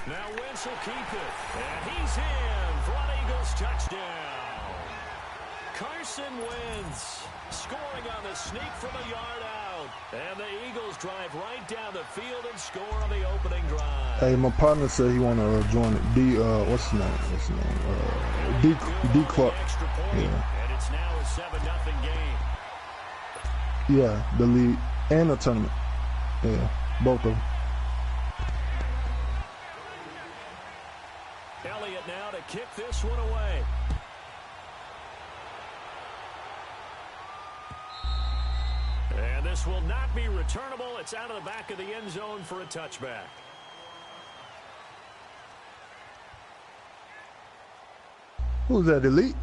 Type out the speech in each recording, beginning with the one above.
Now Wentz will keep it. And he's in for an Eagles touchdown. Carson Wentz scoring on the sneak from a yard out. And the Eagles drive right down the field and score on the opening drive. Hey, my partner said he want to join it. What's his name? D Clark. Yeah. And it's now a 7-0 game. Yeah, the league and the tournament. Yeah, both of them. Elliott now to kick this one away. And this will not be returnable. It's out of the back of the end zone for a touchback. Who's that, Elite?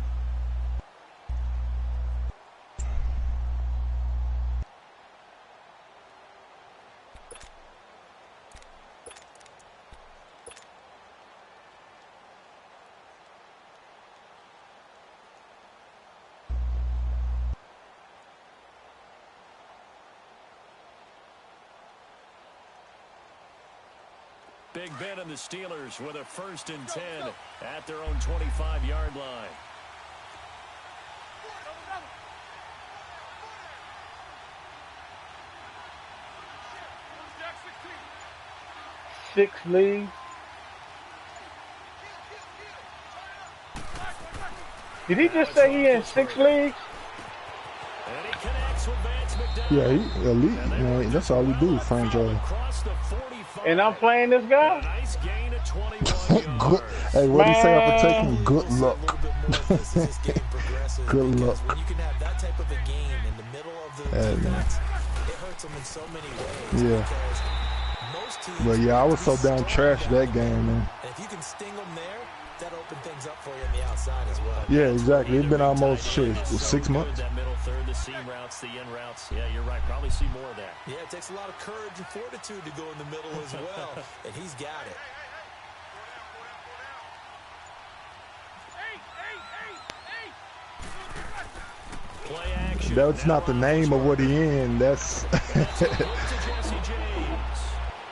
Big Ben and the Steelers with a 1st and 10 at their own 25-yard line. Six leagues. Did he just say he in 6 leagues? And he connects with Vance McDonald. Yeah, he elite. Man, that's all he do is franchise. And I'm playing this guy? Nice gain of 21 Good. Hey, what do you say after taking good luck? Good luck. When you can have that type of a game in the middle of the defense, it hurts them in so many ways. Yeah. Most teams, But yeah, I was so down trash that game, man. and if you can sting them there, that opens things up for you on the outside as well. Yeah, exactly. It's been almost 6 months. That middle third, the seam routes, the in routes. Yeah, you're right. Probably see more of that. Yeah, it takes a lot of courage and fortitude to go in the middle as well, and he's got it. Play action. That's not the name of what he in. That's Jesse James.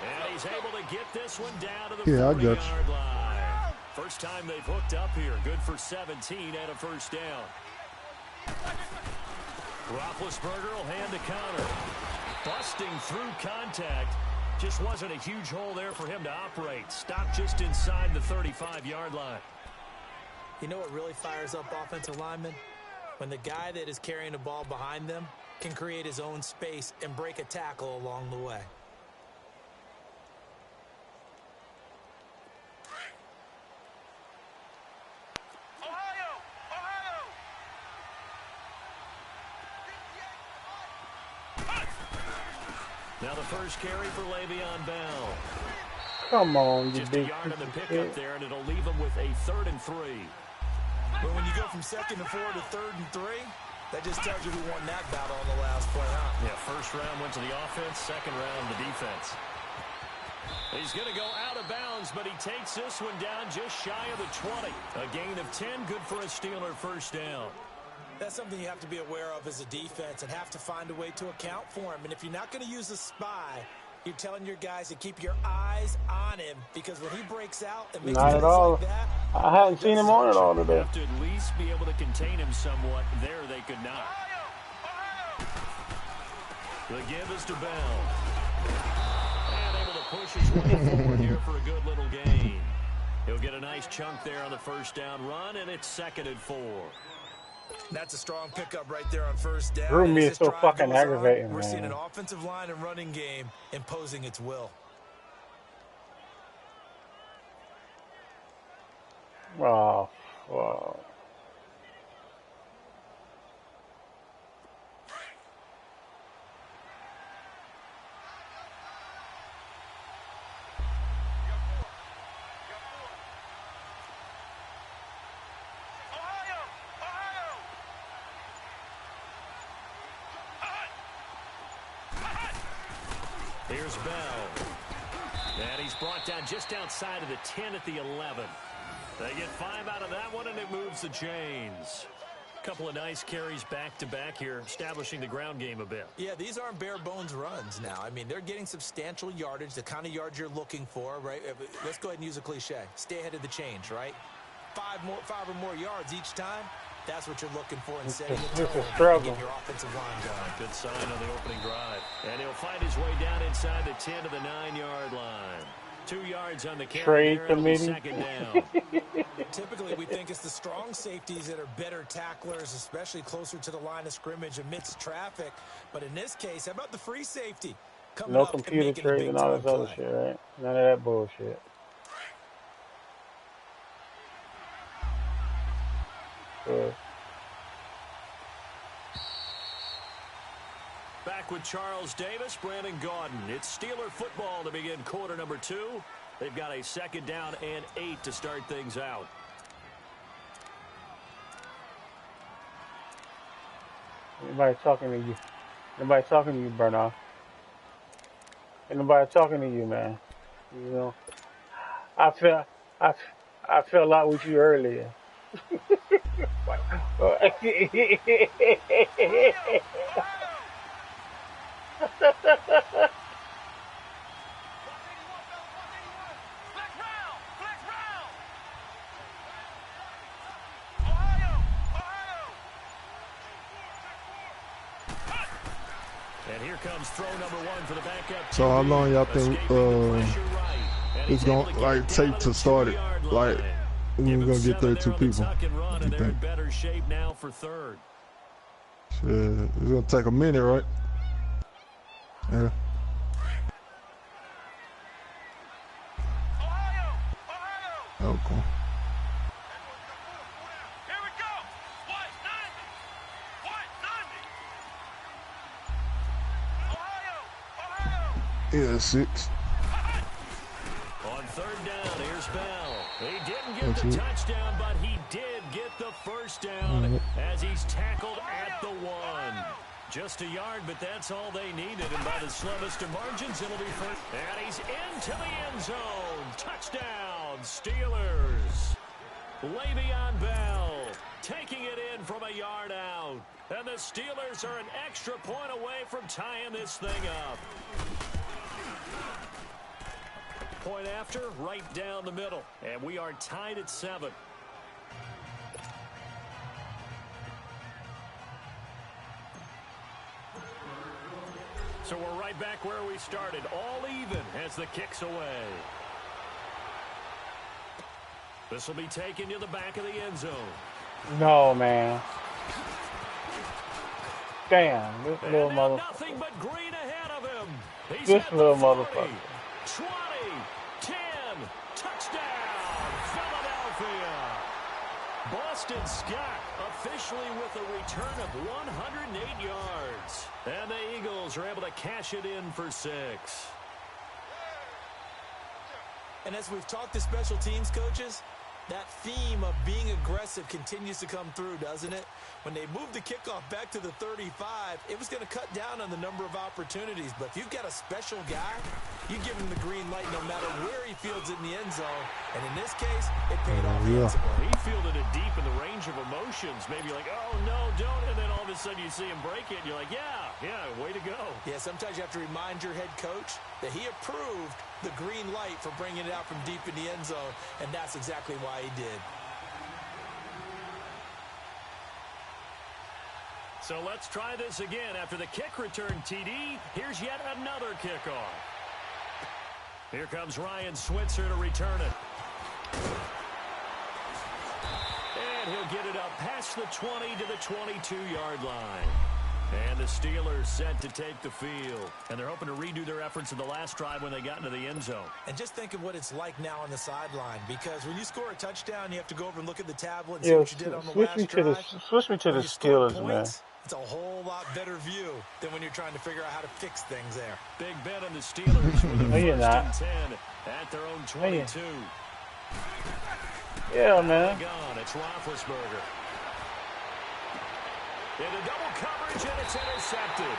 And he's able to get this one down to the Yeah, I got you. 40-yard line. First time they've hooked up here. Good for 17 and a first down. Roethlisberger will hand the counter. Busting through contact. Just wasn't a huge hole there for him to operate. Stopped just inside the 35-yard line. You know what really fires up offensive linemen? When the guy that is carrying the ball behind them can create his own space and break a tackle along the way. Now the first carry for Le'Veon Bell. Come on, you Just a big yard on the piece of pickup shit. there, and it'll leave him with a 3rd and 3. But when you go from 2nd and 4 to 3rd and 3, that just tells you who won that battle on the last play, huh? Yeah, first round went to the offense, second round the defense. He's going to go out of bounds, but he takes this one down just shy of the 20. A gain of 10, good for a Steeler first down. That's something you have to be aware of as a defense and have to find a way to account for him. And if you're not going to use a spy, you're telling your guys to keep your eyes on him, because when he breaks out and makes Not at all. like that, I hadn't seen him on it all They today. have to at least be able to contain him somewhat. There they could not. The give is to Bell. And able to push his way forward here for a good little gain. He'll get a nice chunk there on the first down run, and it's 2nd and 4. that's a strong pickup right there on first down. Drew And me as is this so drive fucking goes on, aggravating, we're seeing man. an offensive line and running game imposing its will. Oh, wow. Here's Bell. And he's brought down just outside of the 10 at the 11. They get 5 out of that one, and it moves the chains. Couple of nice carries back-to-back here, establishing the ground game a bit. Yeah, these aren't bare-bones runs now. I mean, they're getting substantial yardage, the kind of yards you're looking for, right? Let's go ahead and use a cliche. Stay ahead of the change, right? Five or more yards each time. That's what you're looking for in setting the tone and getting your offensive line going. Good sign on the opening drive. And he'll find his way down inside the 10 to the 9-yard line. 2 yards on the carry. Trade committee. Second down. Typically, we think it's the strong safeties that are better tacklers, especially closer to the line of scrimmage amidst traffic. But in this case, how about the free safety? No computer trade and all this other shit, right? None of that bullshit. Good. Back with Charles Davis, Brandon Gaudin. It's Steeler football to begin quarter number 2. They've got a 2nd down and 8 to start things out. Anybody talking to you? Nobody talking to you, Bernard. Ain't nobody talking to you, man. You know, I fell out with you earlier. And here comes throw number 1 for the backup. So how long y'all think it's gonna like take to start it? Like we're gonna get 32 people. You They're in better shape now for third. Shit, it's gonna take a minute, right? Yeah. Okay. Yeah, 6. On 3rd down, here's Bell. He didn't get the touchdown, but he did get the first down as he's tackled at the 1. Just a yard, but that's all they needed. And by the slimmest of margins, it'll be first. And he's into the end zone. Touchdown, Steelers. Le'Veon Bell taking it in from a yard out. And the Steelers are an extra point away from tying this thing up. Point after, right down the middle. And we are tied at 7. So we're right back where we started. All even as the kick's away. This will be taken to the back of the end zone. No, man. Damn, this little motherfucker. Nothing but green ahead of him. He's This little motherfucker. 20, 10, touchdown, Philadelphia. Boston Scott officially with a return of 108 yards. And the Eagles are able to cash it in for 6. And as we've talked to special teams coaches, that theme of being aggressive continues to come through, doesn't it? When they moved the kickoff back to the 35, it was going to cut down on the number of opportunities. But if you've got a special guy, you give him the green light no matter where he fields it in the end zone. And in this case, it paid off handsomely. He fielded it deep in the range of emotions. Maybe like, oh, no, don't. And then all of a sudden you see him break it. And you're like, yeah, way to go. Yeah, sometimes you have to remind your head coach that he approved the green light for bringing it out from deep in the end zone. And that's exactly why he did. So let's try this again. After the kick return TD, here's yet another kickoff. Here comes Ryan Switzer to return it. And he'll get it up past the 20 to the 22-yard line. And the Steelers set to take the field. And they're hoping to redo their efforts in the last drive when they got into the end zone. And just think of what it's like now on the sideline. Because when you score a touchdown, you have to go over and look at the tablet and see what you did on the last drive. Switch me to the Steelers, man. It's a whole lot better view than when you're trying to figure out how to fix things there. Big bet on the Steelers for the No, you're not. 1st and 10 at their own 22. Yeah, man. Gone. It's Roethlisberger. Into double coverage, and it's intercepted.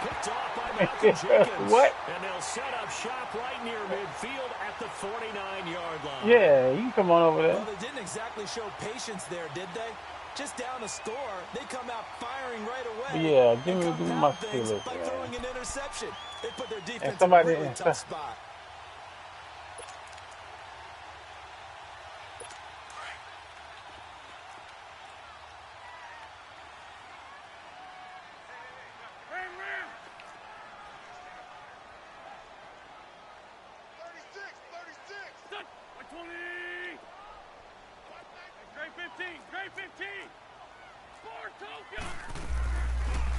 Picked off by Malcolm Jenkins. What? And they'll set up shop right near midfield at the 49-yard line. Yeah, you can come on over there. Well, they didn't exactly show patience there, did they? just down a score, they come out firing right away. Yeah, give me my things Steelers. by throwing an interception. They put their defense And somebody, in a really tough spot.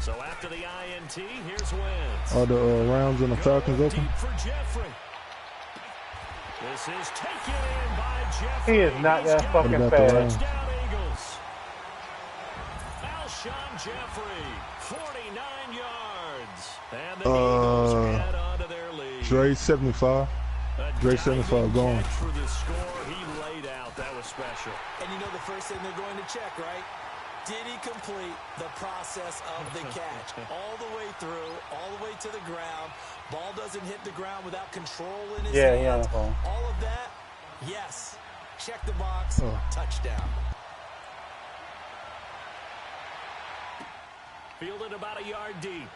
So after the INT, here's Wentz. Are the Rams and the Falcons open? Deep for Jeffrey. This is taken in by Jeffrey. He is not that fucking fast. Touchdown Eagles. Alshon Jeffrey, 49 yards. And the Eagles head onto their lead. Dre 75. Dre 75 going. For the score he laid out, that was special. And you know the first thing they're going to check, right? Did he complete the process of the catch? All the way through, all the way to the ground. Ball doesn't hit the ground without control in his hands. Yeah. All of that, yes. Check the box, touchdown. Fielded about a yard deep.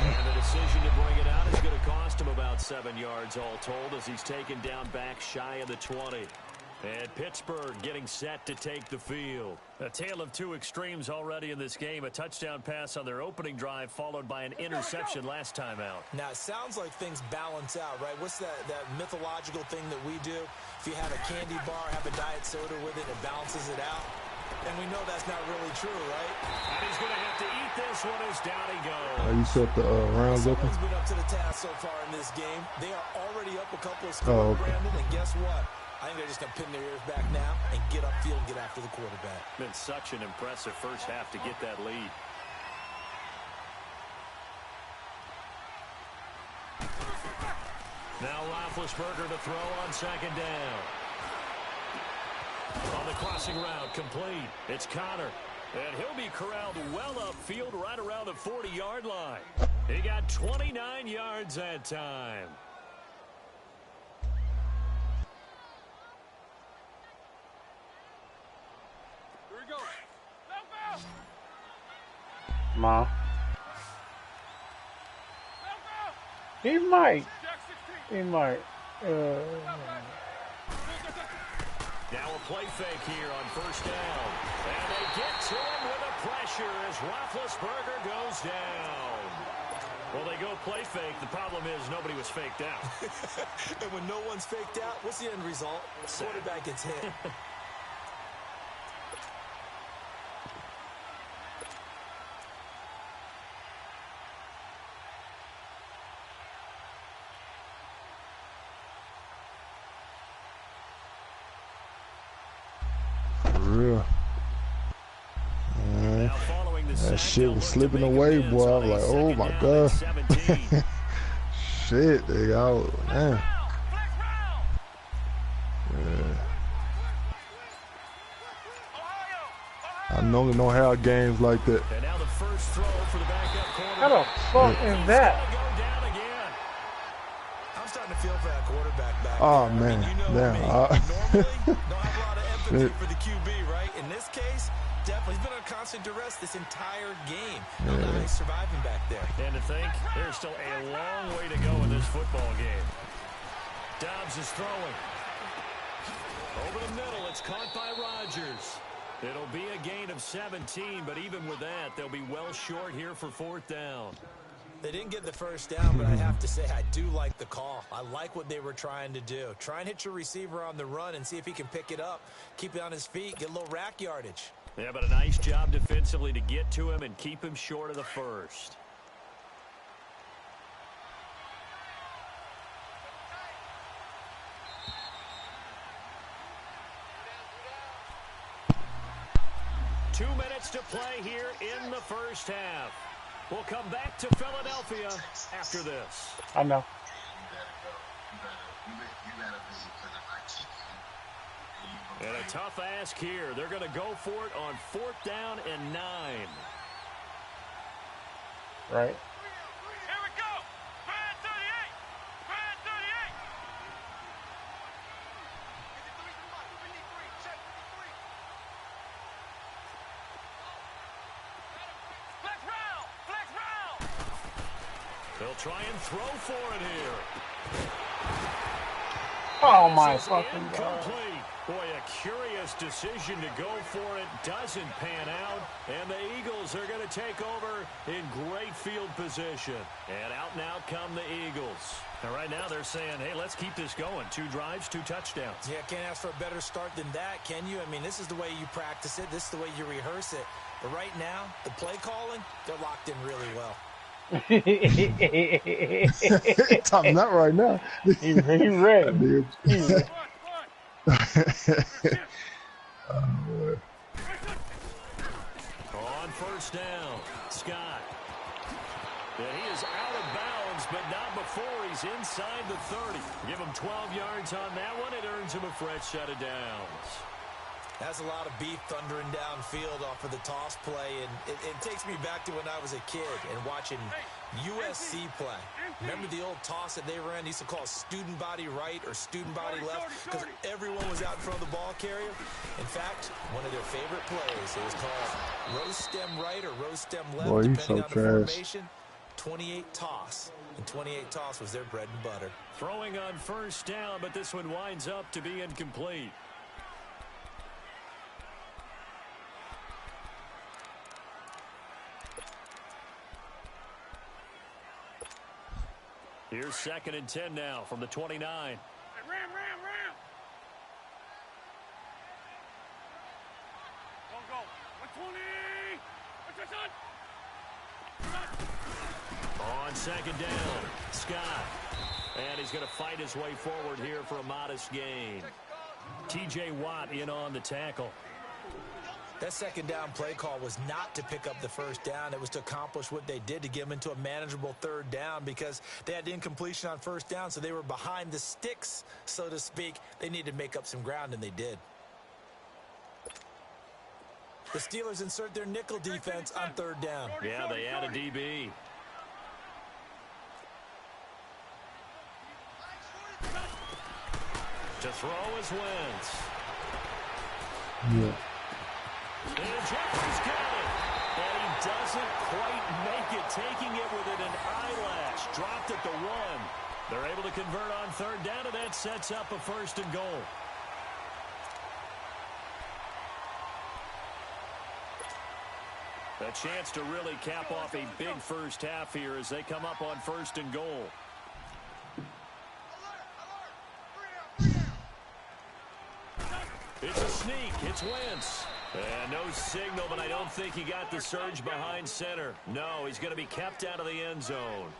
And the decision to bring it out is going to cost him about 7 yards all told as he's taken down back shy of the 20. And Pittsburgh getting set to take the field. A tale of two extremes already in this game. A touchdown pass on their opening drive followed by an interception last time out. Now, it sounds like things balance out, right? What's that mythological thing that we do? If you have a candy bar, have a diet soda with it, it balances it out. And we know that's not really true, right? And he's going to have to eat this one as down he goes. You set the Rams open? Someone's been up to the task so far in this game. They are already up a couple of scores, Brandon, and guess what? I think they're just going to pin their ears back now and get upfield and get after the quarterback. Been such an impressive first half to get that lead. Now Roethlisberger to throw on second down. On the crossing route, complete. It's Connor. And he'll be corralled well upfield right around the 40-yard line. He got 29 yards that time. Ma. He might. Now a play fake here on first down. And they get to him with the pressure as Roethlisberger goes down. Well, they go play fake. The problem is nobody was faked out. And when no one's faked out, what's the end result? The quarterback gets hit. Real. That shit was slipping away, boy. I was like, oh my god. Shit, nigga. Man. Yeah. I normally don't have games like that. And now the first throw for the backup quarterback. How the fuck is that? I'm starting to feel for that quarterback back Oh there. man, I mean, you know damn. me. Normally, don't have a lot of empathy for the QB, right? In this case, definitely, he's been on constant duress this entire game. No, he's surviving back there. And to think, there's still a long way to go in this football game. Dobbs is throwing. Over the middle, it's caught by Rodgers. It'll be a gain of 17, but even with that, they'll be well short here for fourth down. They didn't get the first down, but I have to say I do like the call. I like what they were trying to do. Try and hit your receiver on the run and see if he can pick it up, keep it on his feet, get a little rack yardage. Yeah, but a nice job defensively to get to him and keep him short of the first. Two minutes to play here in the first half. We'll come back to Philadelphia after this. I know. And a tough ask here. They're going to go for it on 4th down and 9. Right. Here we go. Brand 38. Brand 38. They'll try and throw for it here. Oh my fucking God. Incomplete. Boy, a curious decision to go for it. Doesn't pan out. And the Eagles are going to take over in great field position. And out now come the Eagles. And right now they're saying, hey, let's keep this going. 2 drives, 2 touchdowns. Yeah, can't ask for a better start than that, can you? I mean, this is the way you practice it. This is the way you rehearse it. But right now, the play calling, they're locked in really well. Tom's not right now. He ready. On first down, Scott. Yeah, he is out of bounds, but not before he's inside the 30. Give him 12 yards on that one. It earns him a fresh set of downs. That's a lot of beef thundering downfield off of the toss play, and it takes me back to when I was a kid and watching USC play. Remember the old toss that they ran? They used to call student body right or student body left because everyone was out in front of the ball carrier. In fact, one of their favorite plays, it was called rose stem right or rose stem left, Boy, depending on the formation. 28 toss, and 28 toss was their bread and butter. Throwing on first down, but this one winds up to be incomplete. Here's 2nd and 10 now from the 29. Hey, ram. Go. 120. What's your son? On 2nd down, Scott. And he's going to fight his way forward here for a modest gain. T.J. Watt in on the tackle. That 2nd down play call was not to pick up the first down. It was to accomplish what they did, to get them into a manageable 3rd down, because they had incompletion on first down, so they were behind the sticks, so to speak. They needed to make up some ground, and they did. The Steelers insert their nickel defense on 3rd down. Yeah, they add a DB. To throw is Wentz. Yeah. And Jeffrey's got it. And he doesn't quite make it, taking it within an eyelash. Dropped at the 1. They're able to convert on 3rd down, and that sets up a 1st and goal. A chance to really cap off a big first half here as they come up on 1st and goal. It's a sneak. It's Wentz. And no signal, but I don't think he got the surge behind center. No, he's going to be kept out of the end zone.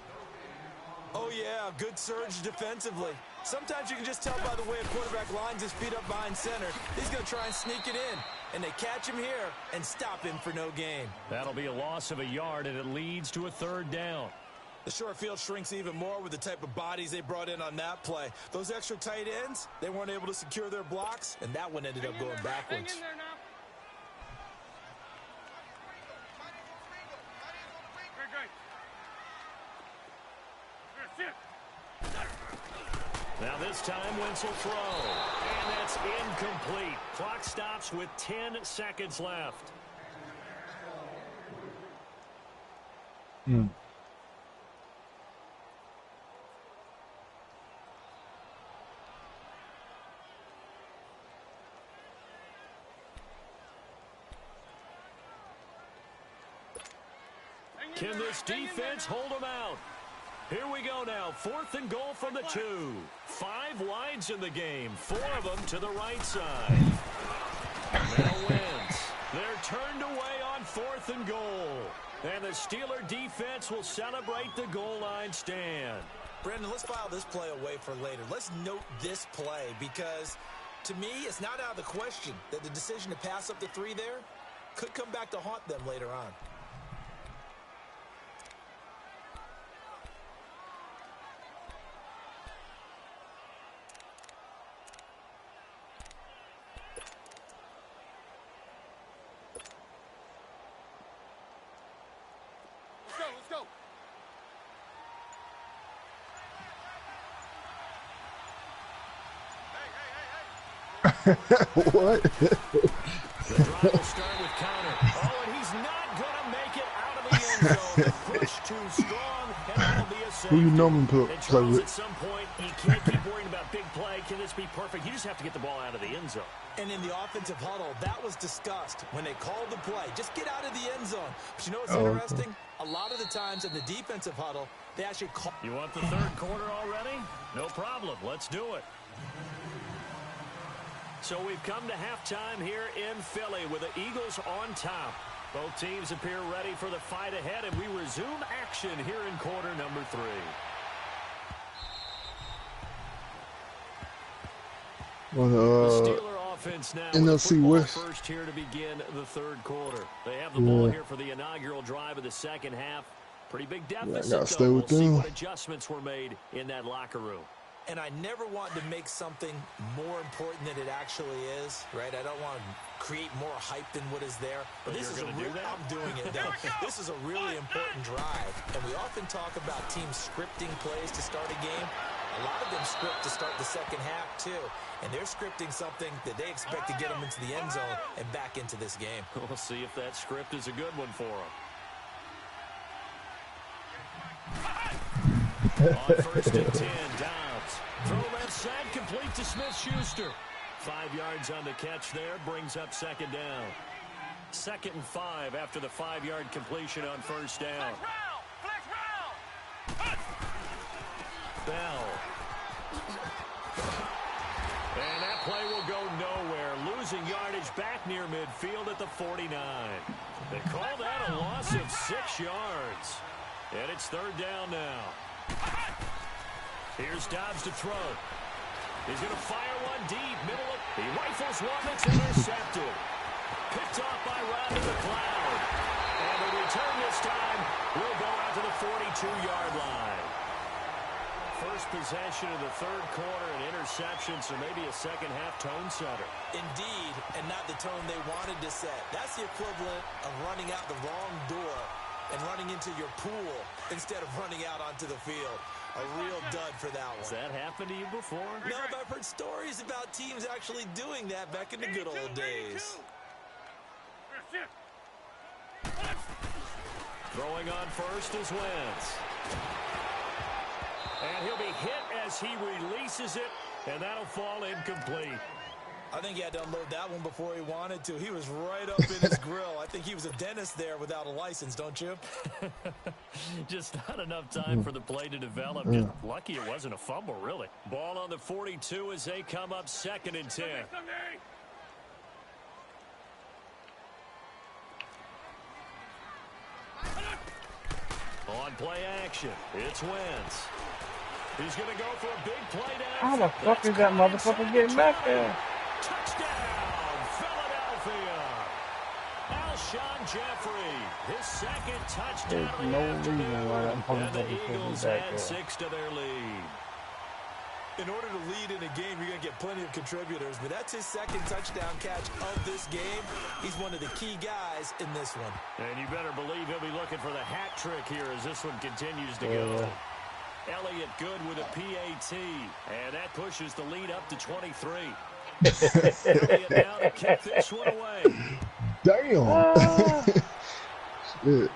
Oh, yeah, good surge defensively. Sometimes you can just tell by the way a quarterback lines his feet up behind center. He's going to try and sneak it in. And they catch him here and stop him for no gain. That'll be a loss of a yard, and it leads to a 3rd down. The short field shrinks even more with the type of bodies they brought in on that play. Those extra tight ends, they weren't able to secure their blocks, and that one ended up going backwards. Hang in there now. Now this time, Wentz will throw. And that's incomplete. Clock stops with 10 seconds left. Can this defense hold them out? Here we go now. 4th and goal from the 2. 5 wides in the game. 4 of them to the right side. Now Wentz. They're turned away on 4th and goal. And the Steeler defense will celebrate the goal line stand. Brendan, let's file this play away for later. Let's note this play because, to me, it's not out of the question that the decision to pass up the 3 there could come back to haunt them later on. Let's go. What? The drive will start with counter. Oh, and he's not going to make it out of the end zone. The push too strong, and that'll be a Who you normally And play Charles, with? at some point, you can't keep worrying about big play. Can this be perfect? You just have to get the ball out of the end zone. And in the offensive huddle, that was discussed when they called the play. Just get out of the end zone. But you know what's interesting? A lot of the times in the defensive huddle, they actually call. You want the third quarter already? No problem. Let's do it. So we've come to halftime here in Philly with the Eagles on top. Both teams appear ready for the fight ahead, and we resume action here in quarter number 3. On The the Steeler offense now NFC with West. first here to begin the third quarter. They have the ball here for the inaugural drive of the second half. Pretty big deficit, gotta stay though. with We'll see them. what adjustments were made in that locker room. And I never want to make something more important than it actually is, right? I don't want to create more hype than what is there. But this is you're gonna do that? I'm doing it, though. This is a really important drive. And we often talk about teams scripting plays to start a game. A lot of them script to start the second half, too. And they're scripting something that they expect to get them into the end zone and back into this game. We'll see if that script is a good one for them. On first and 10, Downs. Throw left side, complete to Smith-Schuster. 5 yards on the catch there, brings up second down. 2nd and 5 after the 5-yard completion on first down. Bell. And that play will go nowhere. Losing yardage back near midfield at the 49. They call that a loss of 6 yards. And it's third down now. Here's Dobbs to throw. He's going to fire one deep. Middle of, he rifles one that's intercepted. Picked off by Rodney McLeod. And the return this time will go out to the 42-yard line. First possession of the third quarter, an interception, so maybe a second-half tone setter. Indeed, and not the tone they wanted to set. That's the equivalent of running out the wrong door and running into your pool instead of running out onto the field. A real dud for that one. Has that happened to you before? No, but I've heard stories about teams actually doing that back in the good old days. Throwing on first is Wentz. And he'll be hit as he releases it, and that'll fall incomplete. I think he had to unload that one before he wanted to. He was right up in his grill. I think he was a dentist there without a license, don't you? Just not enough time for the play to develop. Just lucky it wasn't a fumble, really. Ball on the 42 as they come up 2nd and 10. On play action, it's Wentz. He's going to go for a big play down. How the fuck is that motherfucker getting back there? Touchdown, Philadelphia. Alshon Jeffrey, his second touchdown. There's no reason why that And motherfucker the should be Eagles back add there. 6 to their lead. In order to lead in a game, you're going to get plenty of contributors, but that's his second touchdown catch of this game. He's one of the key guys in this one. And you better believe he'll be looking for the hat trick here as this one continues to go. Elliott good with a PAT, and that pushes the lead up to 23. Elliott now to kick this one away. Damn. Shit.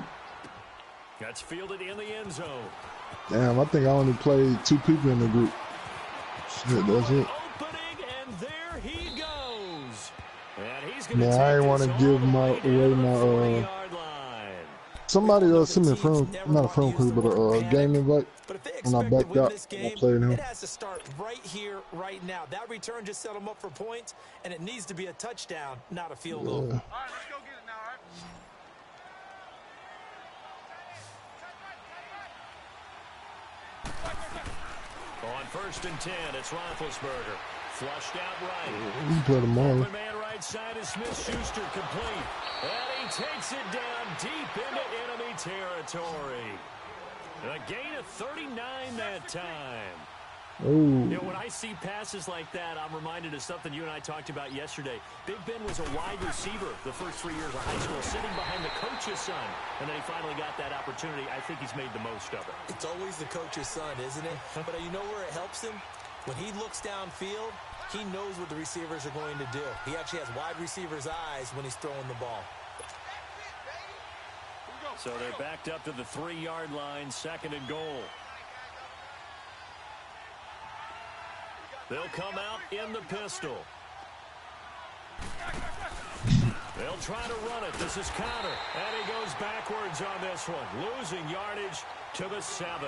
That's fielded in the end zone. Damn, I think I only played 2 people in the group. Shit, that's it. Opening, and there he goes. And he's going to Man, I ain't want to give away my somebody sent me a friend, not a friend request, but a game invite. When I backed out, I played him. It has to start right here, right now. That return just set them up for points, and it needs to be a touchdown, not a field goal. All right, let's go get it now, all right? On first and 10, it's Roethlisberger. Flushed out right. You play tomorrow. Open man right side is Smith-Schuster complete. And he takes it down deep into enemy territory. A gain of 39 that time. Oh. You know, when I see passes like that, I'm reminded of something you and I talked about yesterday. Big Ben was a wide receiver the first 3 years of high school, sitting behind the coach's son. And then he finally got that opportunity. I think he's made the most of it. It's always the coach's son, isn't it? But you know where it helps him? When he looks downfield, he knows what the receivers are going to do. He actually has wide receivers' eyes when he's throwing the ball. So they're backed up to the 3-yard line, 2nd and goal. They'll come out in the pistol. They'll try to run it. This is counter. And he goes backwards on this one. Losing yardage to the 7.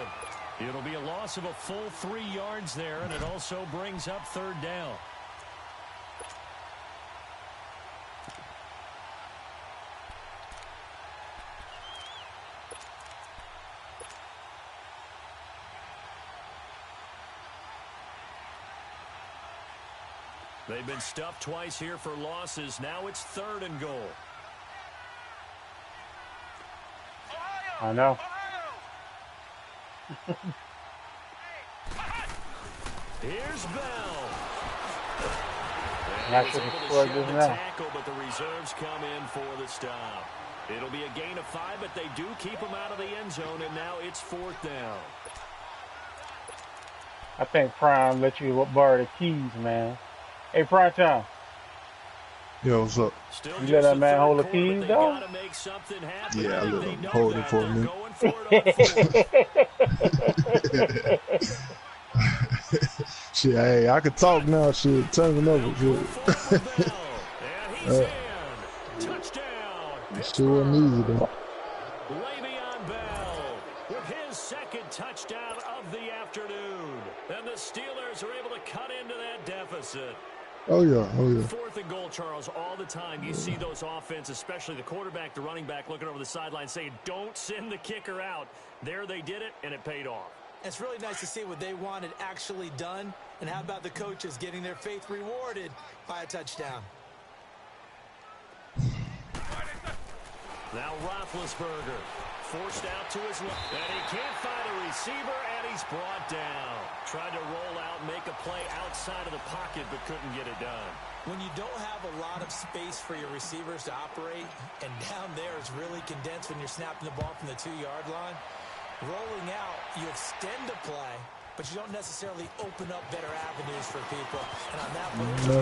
It'll be a loss of a full 3 yards there, and it also brings up 3rd down. They've been stuffed twice here for losses. Now it's 3rd and goal. I know. Here's Bell. And I should have scored this now. Tackle, but the reserves come in for the stop. It'll be a gain of 5, but they do keep him out of the end zone, and now it's 4th down. I think Prime let you borrow the keys, man. Hey, Prime Time. Yo, what's up? You let that man hold the keys, though? Yeah, I let him hold it for me. Shit, hey, I can talk now. Shit, turn it over. Shit. Shit wasn't easy, though. Le'Veon Bell with his 2nd touchdown of the afternoon. And the Steelers are able to cut into that deficit. Oh, yeah. 4th and goal, Charles. All the time you see those offenses, especially the quarterback, the running back, looking over the sideline saying, don't send the kicker out. There they did it, and it paid off. It's really nice to see what they wanted actually done. And how about the coaches getting their faith rewarded by a touchdown? Now Roethlisberger forced out to his left. And he can't find a receiver, and he's brought down. Tried to roll out, make a play outside of the pocket, but couldn't get it done. When you don't have a lot of space for your receivers to operate, and down there is really condensed when you're snapping the ball from the 2-yard line, rolling out, you extend the play, but you don't necessarily open up better avenues for people. And on that one, the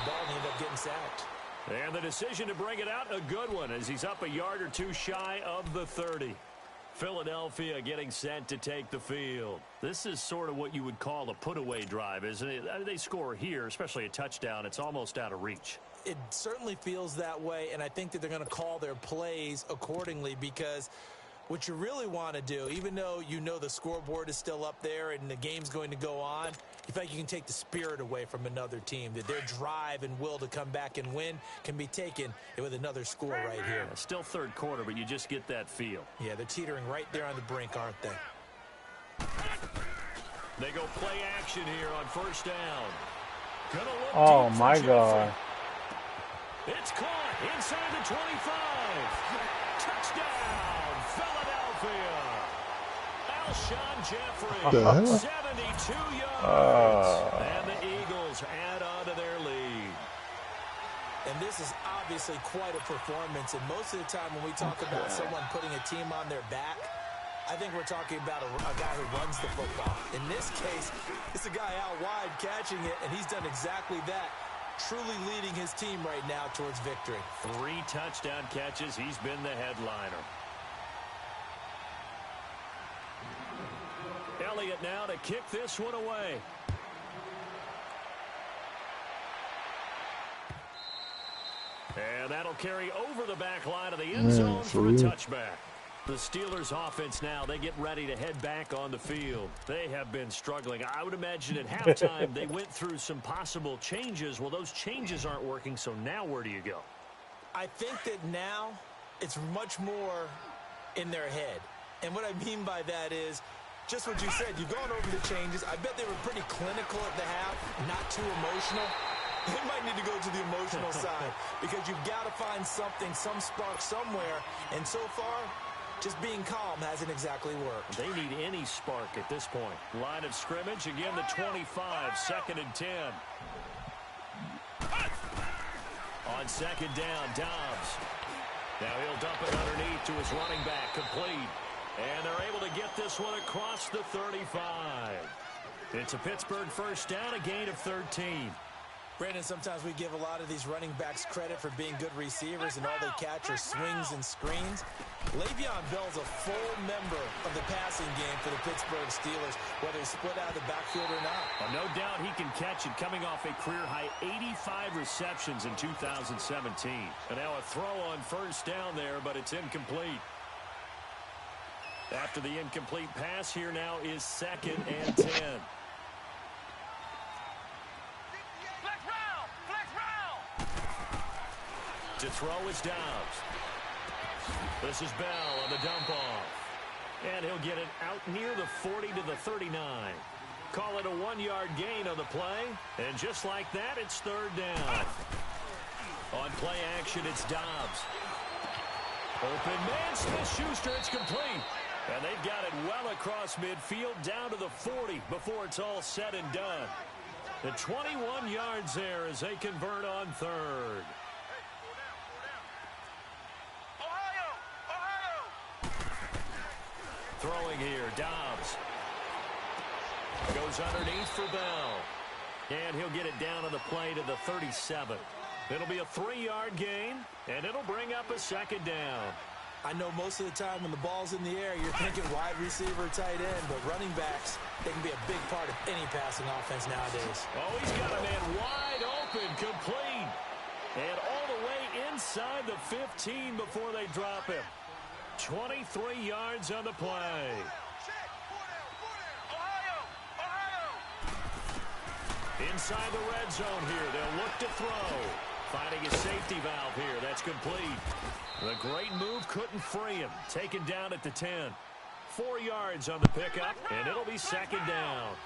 ball and end up getting sacked. And the decision to bring it out, a good one, as he's up a yard or 2 shy of the 30. Philadelphia getting set to take the field. This is sort of what you would call a put-away drive, isn't it? They score here, especially a touchdown. It's almost out of reach. It certainly feels that way, and I think that they're going to call their plays accordingly, because what you really want to do, even though you know the scoreboard is still up there and the game's going to go on, you feel like you can take the spirit away from another team, that their drive and will to come back and win can be taken with another score right here. Still 3rd quarter, but you just get that feel. Yeah, they're teetering right there on the brink, aren't they? They go play action here on 1st down. Oh, my God. It's caught inside the 25. Touchdown, Philadelphia. Alshon Jeffrey, 72 yards. And the Eagles add on to their lead. And this is obviously quite a performance. And most of the time when we talk about someone putting a team on their back, I think we're talking about a guy who runs the football. In this case, it's a guy out wide catching it, and he's done exactly that. Truly leading his team right now towards victory. 3 touchdown catches. He's been the headliner. Elliott now to kick this one away. And that'll carry over the back line of the end zone for a touchback. The Steelers offense now, they get ready to head back on the field. They have been struggling. I would imagine at halftime they went through some possible changes. Well, those changes aren't working, so now where do you go? I think that now it's much more in their head. And what I mean by that is just what you said. You've gone over the changes. I bet they were pretty clinical at the half, not too emotional. They might need to go to the emotional side because you've got to find something, some spark somewhere. And so far, just being calm hasn't exactly worked. They need any spark at this point. Line of scrimmage, again the 25, 2nd and 10. On 2nd down, Dobbs. Now he'll dump it underneath to his running back, complete. And they're able to get this one across the 35. It's a Pittsburgh 1st down, a gain of 13. Brandon, sometimes we give a lot of these running backs credit for being good receivers, and all they catch are swings and screens. Le'Veon Bell's a full member of the passing game for the Pittsburgh Steelers, whether he's split out of the backfield or not. Well, no doubt he can catch it, coming off a career-high 85 receptions in 2017. And now a throw on first down there, but it's incomplete. After the incomplete pass, here now is 2nd and 10. To throw is Dobbs. This is Bell on the dump off. And he'll get it out near the 40 to the 39. Call it a 1-yard gain on the play. And just like that, it's 3rd down. On play action, it's Dobbs. Open man, Smith-Schuster, it's complete. And they've got it well across midfield down to the 40 before it's all said and done. The 21 yards there as they convert on 3rd. Throwing here, Dobbs. Goes underneath for Bell. And he'll get it down on the play to the 37. It'll be a 3-yard gain, and it'll bring up a 2nd down. I know most of the time when the ball's in the air, you're thinking wide receiver, tight end, but running backs, they can be a big part of any passing offense nowadays. Oh, he's got a man wide open, complete. And all the way inside the 15 before they drop him. 23 yards on the play. Inside the red zone here. They'll look to throw. Finding a safety valve here. That's complete. The great move couldn't free him. Taken down at the 10. 4 yards on the pickup, and it'll be 2nd down.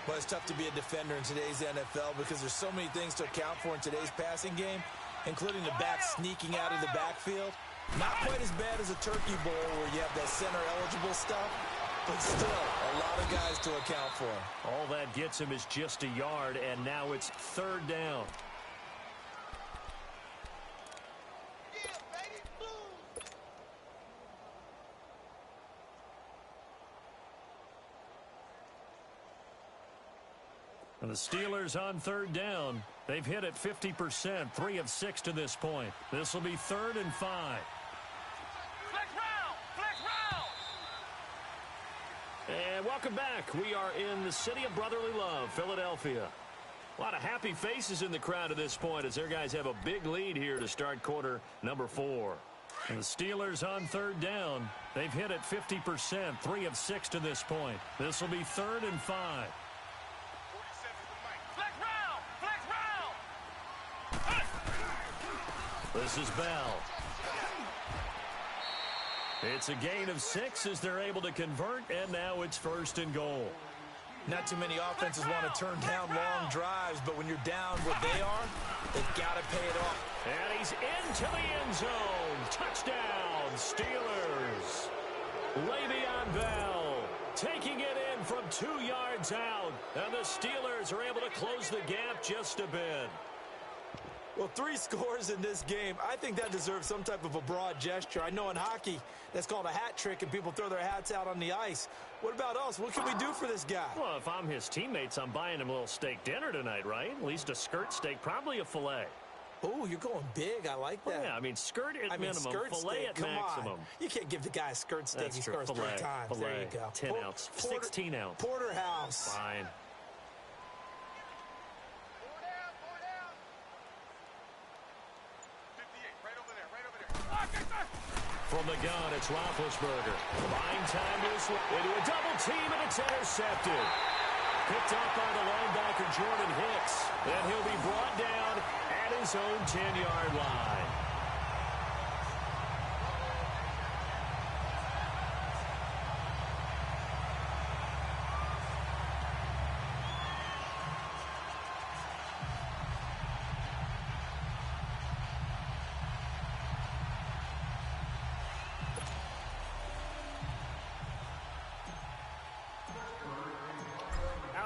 But it's tough to be a defender in today's NFL because there's so many things to account for in today's passing game, including the back sneaking out of the backfield. Not quite as bad as a turkey bowl where you have that center-eligible stuff, but still a lot of guys to account for. All that gets him is just a yard, and now it's 3rd down. And the Steelers on 3rd down. They've hit it 50%, 3 of 6 to this point. This will be 3rd and 5. And welcome back. We are in the city of brotherly love, Philadelphia. A lot of happy faces in the crowd at this point as their guys have a big lead here to start quarter number 4. And the Steelers on 3rd down. They've hit it 50%, 3 of 6 to this point. This will be 3rd and 5. This is Bell. It's a gain of 6 as they're able to convert, and now it's 1st and goal. Not too many offenses want to turn down long drives, but when you're down what they are, they've got to pay it off. And he's into the end zone. Touchdown, Steelers. Le'Veon Bell taking it in from 2 yards out, and the Steelers are able to close the gap just a bit. Well, 3 scores in this game. I think that deserves some type of a broad gesture. I know in hockey, that's called a hat trick, and people throw their hats out on the ice. What about us? What can we do for this guy? Well, if I'm his teammates, I'm buying him a little steak dinner tonight, right? At least a skirt steak, probably a filet. Oh, you're going big. I like that. Well, yeah, I mean, skirt at minimum, filet at maximum. You can't give the guy a skirt steak. That's He true. scores 3 times. Filet, there you go. 10 ounce, 16 ounce. Porterhouse. Fine. From the gun, it's Roethlisberger. Buying time into a double team, and it's intercepted. Picked up by the linebacker, Jordan Hicks. Then he'll be brought down at his own 10-yard line.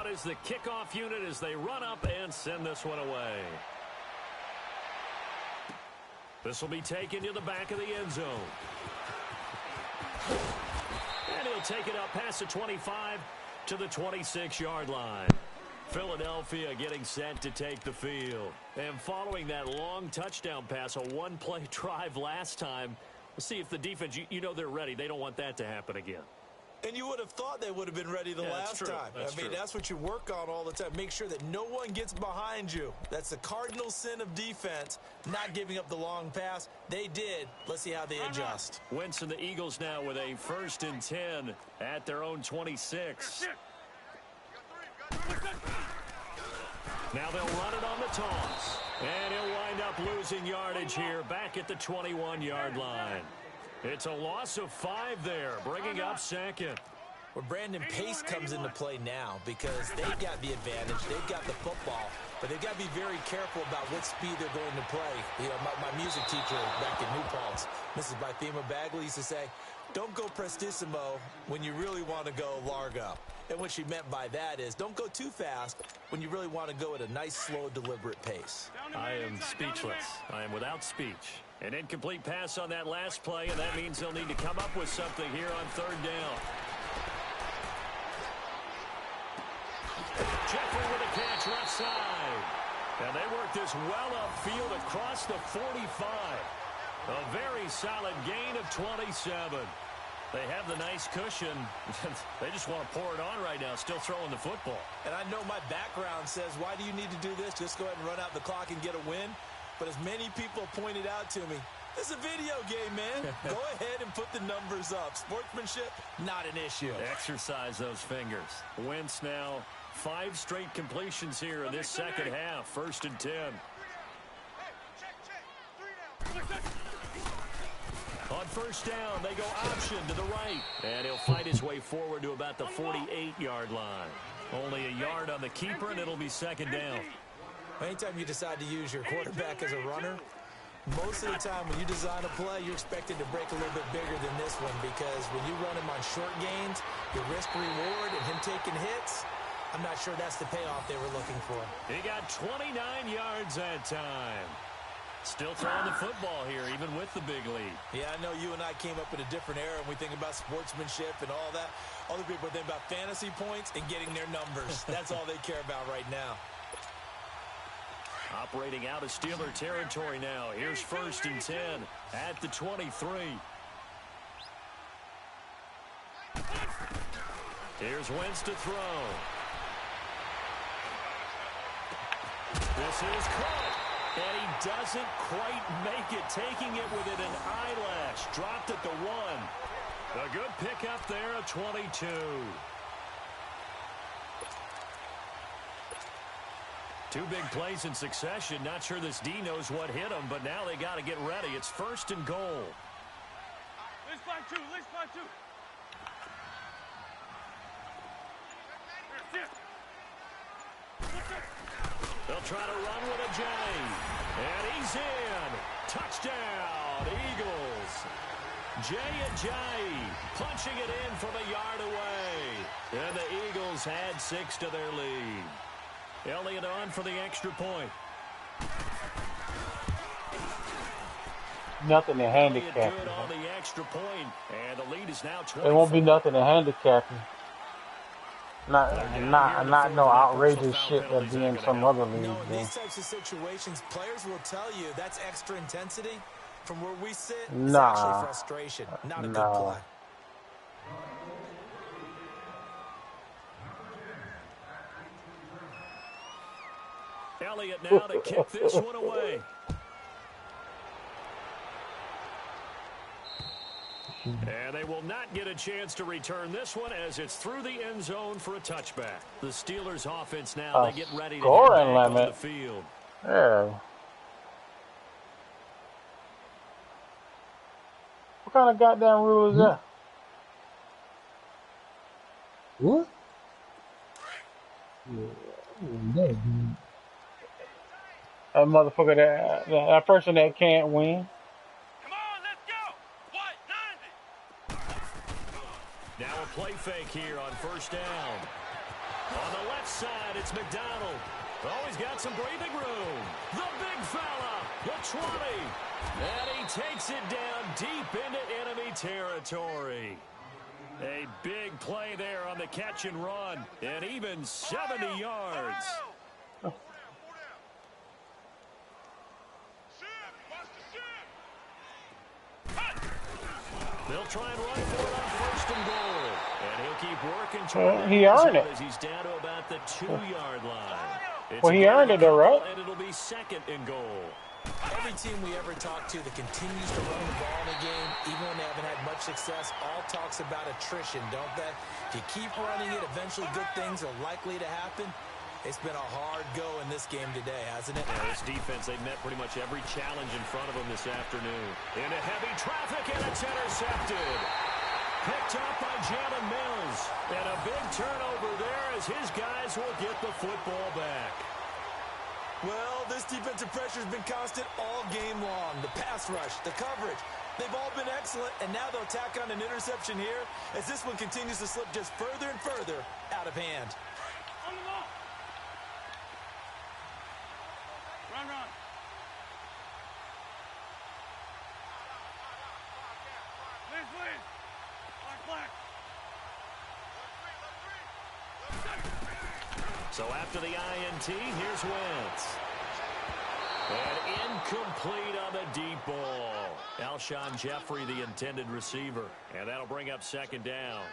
Is the kickoff unit as they run up and send this one away. This will be taken to the back of the end zone. And he'll take it up past the 25 to the 26-yard line. Philadelphia getting set to take the field. And following that long touchdown pass, a one-play drive last time, we'll see if the defense, you know they're ready. They don't want that to happen again. And you would have thought they would have been ready the last time. That's what you work on all the time. Make sure that no one gets behind you. That's the cardinal sin of defense, not giving up the long pass. They did. Let's see how they adjust. Wentz and the Eagles now with a 1st and 10 at their own 26. Now they'll run it on the toss. And he'll wind up losing yardage here back at the 21-yard line. It's a loss of 5 there, bringing up 2nd. Well, Brandon, pace comes into play now because they've got the advantage. They've got the football, but they've got to be very careful about what speed they're going to play. You know, my music teacher back in New Paltz, Mrs. Bythema Bagley, used to say, don't go prestissimo when you really want to go largo. And what she meant by that is don't go too fast when you really want to go at a nice, slow, deliberate pace. I am speechless. I am without speech. An incomplete pass on that last play, and that means they'll need to come up with something here on 3rd down. Jeffrey with a catch left side. And they work this well upfield across the 45. A very solid gain of 27. They have the nice cushion. They just want to pour it on right now, still throwing the football. And I know my background says, why do you need to do this? Just go ahead and run out the clock and get a win. But as many people pointed out to me, it's a video game, man. Go ahead and put the numbers up. Sportsmanship, not an issue. Exercise those fingers. Wentz now 5 straight completions here in this second half. 1st and 10. On 1st down, they go option to the right. And he'll fight his way forward to about the 48-yard line. Only a yard on the keeper, and it'll be 2nd down. Anytime you decide to use your quarterback as a runner, most of the time when you design a play, you're expected to break a little bit bigger than this one because when you run him on short gains, your risk-reward and him taking hits, I'm not sure that's the payoff they were looking for. He got 29 yards that time. Still throwing the football here, even with the big lead. Yeah, I know you and I came up in a different era, and we think about sportsmanship and all that. Other people think about fantasy points and getting their numbers. That's all they care about right now. Operating out of Steeler territory now. Here's 1st and 10 at the 23. Here's Wentz to throw. This is caught. And he doesn't quite make it, taking it within an eyelash. Dropped at the 1. A good pickup there at 22. 2 big plays in succession. Not sure this D knows what hit him, but now they got to get ready. It's 1st and goal. Let's find 2. Let's find 2. They'll try to run with a J. And he's in. Touchdown, Eagles. Jay punching it in from a yard away. And the Eagles had 6 to their lead. Elliott on for the extra point. Nothing to handicap. Good on the extra point, and the lead is now 24. There won't be nothing to handicap you. Not no outrageous shit that be in some other leagues. No, in these types of situations, players will tell you that's extra intensity. From where we sit, it's actually frustration, not a good play. Elliott now to kick this one away. And they will not get a chance to return this one as it's through the end zone for a touchback. The Steelers offense now, they get ready to get back on the field. Yeah. What kind of goddamn rule is that? What? Yeah. That motherfucker, that person that can't win. Come on, let's go. What? 90. Now a play fake here on 1st down. On the left side, it's McDonald. Oh, he's got some breathing room. The big fella, the 20. And he takes it down deep into enemy territory. A big play there on the catch and run, and even 70 yards. Oh. They'll try and run for it on first and goal, and he'll keep working toward he earned it. as he's down to about the 2-yard line. Well, he earned it, though, right? And it'll be second and goal. Every team we ever talk to that continues to run the ball in a game, even when they haven't had much success, all talks about attrition, don't they? If you keep running it, eventually good things are likely to happen. It's been a hard go in this game today, hasn't it? Yeah, this defense, they've met pretty much every challenge in front of them this afternoon. Into heavy traffic, and it's intercepted. Picked up by Jalen Mills. And a big turnover there as his guys will get the football back. Well, this defensive pressure has been constant all game long. The pass rush, the coverage, they've all been excellent, and now they'll tack on an interception here as this one continues to slip just further and further out of hand. On the ball. Run, run. Please, please. Black. So after the INT, here's Wentz. And incomplete on the deep ball. Alshon Jeffrey, the intended receiver. And that'll bring up second down.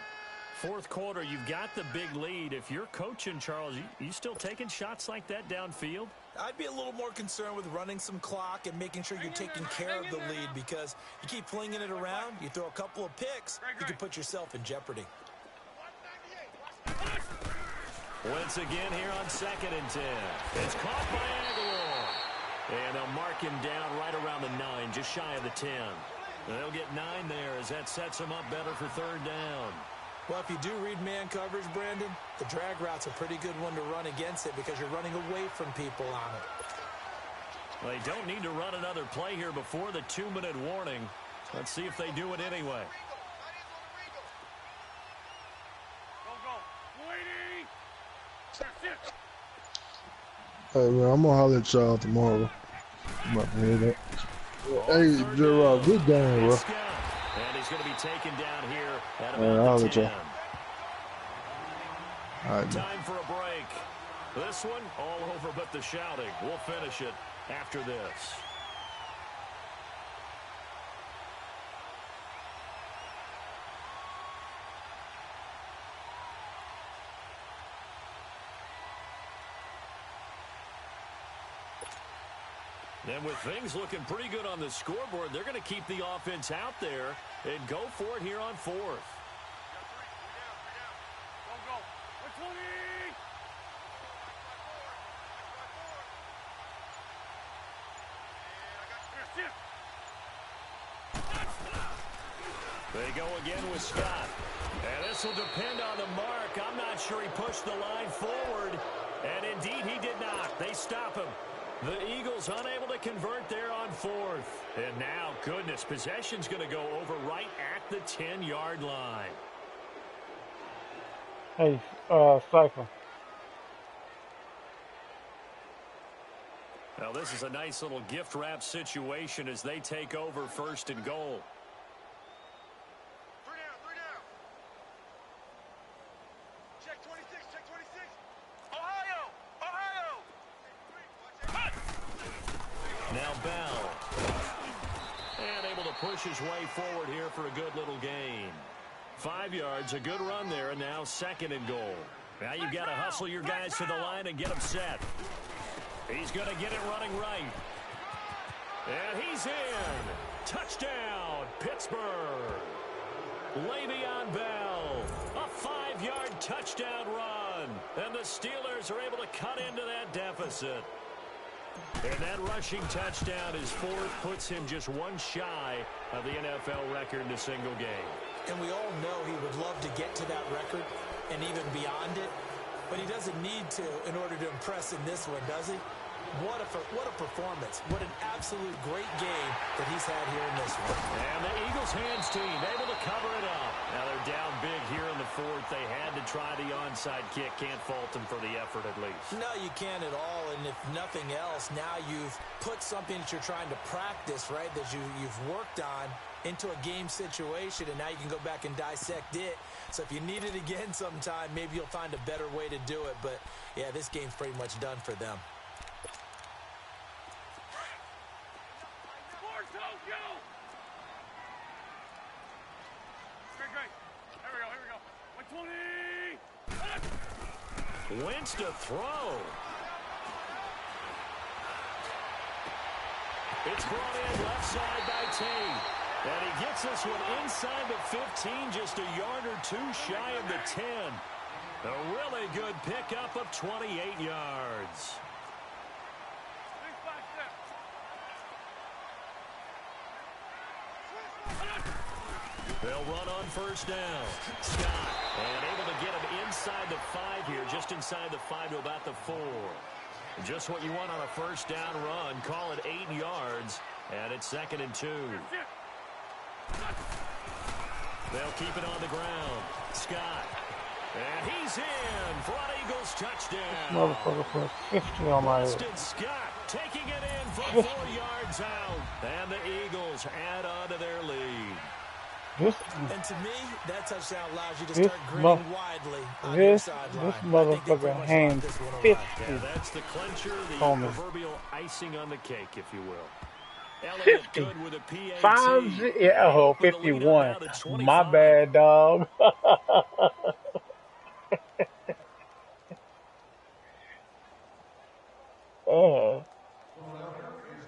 Fourth quarter, you've got the big lead. If you're coaching, Charles, you still taking shots like that downfield? I'd be a little more concerned with running some clock and making sure you're taking care of the lead, because you keep flinging it around, you throw a couple of picks, you can put yourself in jeopardy. Once again here on 2nd and 10. It's caught by Aguilar. And they'll mark him down right around the 9, just shy of the 10. And they'll get 9 there as that sets them up better for third down. Well, if you do read man coverage, Brandon, the drag route's a pretty good one to run against it because you're running away from people on it. Well, they don't need to run another play here before the 2-minute warning. Let's see if they do it anyway. Hey, man, I'm gonna holler at y'all tomorrow. I'm about to hear that. Hey, Gerard, good game, bro. And he's going to be taken down here at I'll about holler the at 10. y'all. All right, man. Time for a break. This one all over but the shouting. We'll finish it after this. And with things looking pretty good on the scoreboard, they're going to keep the offense out there and go for it here on 4th. They go again with Scott. And this will depend on the mark. I'm not sure he pushed the line forward. And indeed, he did not. They stop him. The Eagles unable to convert there on 4th. And now, goodness, possession's going to go over right at the 10-yard line. Hey, Cypher. Now, this is a nice little gift wrap situation as they take over 1st and goal. Three down. Check 26, check 26. Ohio! Now Bell. And able to push his way forward here for a good little gain. 5 yards, a good run there, and now 2nd and goal. Now you've got to hustle your guys to the line and get them set. He's going to get it running right. And he's in. Touchdown, Pittsburgh. Le'Veon Bell. A 5-yard touchdown run. And the Steelers are able to cut into that deficit. And that rushing touchdown is 4th, puts him just one shy of the NFL record in a single game. And we all know he would love to get to that record and even beyond it, but he doesn't need to in order to impress in this one, does he? What a performance. What an absolute great game that he's had here in this one. And the Eagles hands team able to cover it up. Now they're down big here in the fourth. They had to try the onside kick. Can't fault them for the effort at least. No, you can't at all. And if nothing else, now you've put something that you're trying to practice, right, that you've worked on into a game situation, and now you can go back and dissect it. So if you need it again sometime, maybe you'll find a better way to do it. But, yeah, this game's pretty much done for them. Wentz to throw. It's brought in left side by Tate. And he gets this one inside the 15, just a yard or two shy of the 10. A really good pickup of 28 yards. They'll run on first down. Scott, and able to get him inside the 5 here, just inside the 5 to about the 4. Just what you want on a first down run. Call it 8 yards, and it's 2nd and 2. They'll keep it on the ground. Scott, and he's in for an Eagles touchdown. Motherfucker put 50 on my head. Boston Scott taking it in from 4 yards out, and the Eagles add on to their lead. And to me, that touchdown allows you to start grinning widely on your sideline. This motherfucker hands 50. Yeah, that's the clincher, the proverbial icing on the cake, if you will. 50. With a PAT. 51. My bad, dog.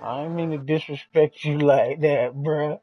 I didn't mean to disrespect you like that, bruh.